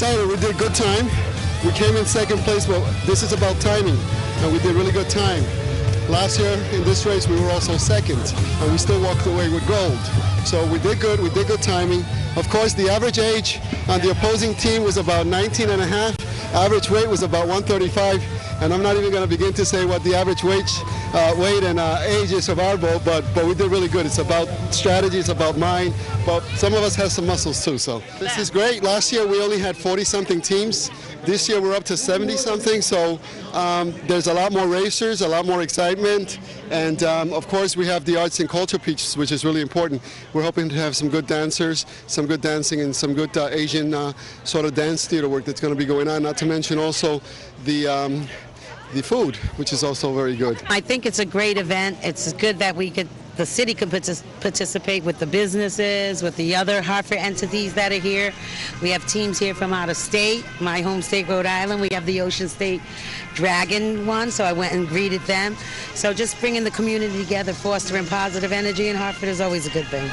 excited. We did good time. We came in second place, but this is about timing, and we did really good time. Last year in this race we were also second, and we still walked away with gold. So we did good timing. Of course, the average age on the opposing team was about 19 and a half. Average weight was about 135, and I'm not even going to begin to say what the average weight and age is of our boat, but we did really good. It's about strategy, it's about mind, but some of us have some muscles too, so this is great. Last year we only had 40-something teams. This year we're up to 70-something, so there's a lot more racers, a lot more excitement, and of course we have the arts and culture piece, which is really important. We're hoping to have some good dancers, some good dancing, and some good Asian sort of dance theater work that's going to be going on, not to mention also the food, which is also very good. I think it's a great event. It's good that the city can participate with the businesses, with the other Hartford entities that are here. We have teams here from out of state, my home state, Rhode Island. We have the Ocean State Dragon one, so I went and greeted them. So just bringing the community together, fostering positive energy in Hartford is always a good thing.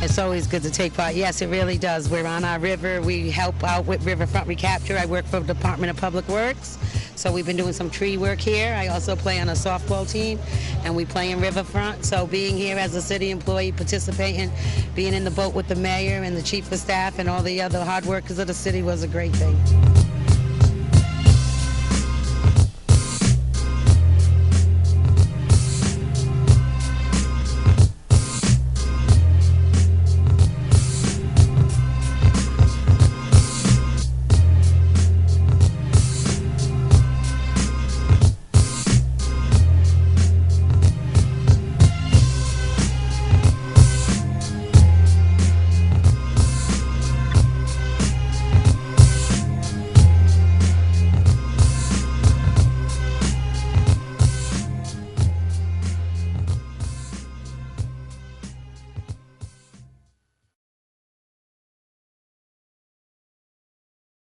It's always good to take part. Yes, it really does. We're on our river. We help out with Riverfront Recapture. I work for the Department of Public Works, so we've been doing some tree work here. I also play on a softball team, and we play in Riverfront. So being here as a city employee, participating, being in the boat with the mayor and the chief of staff and all the other hard workers of the city was a great thing.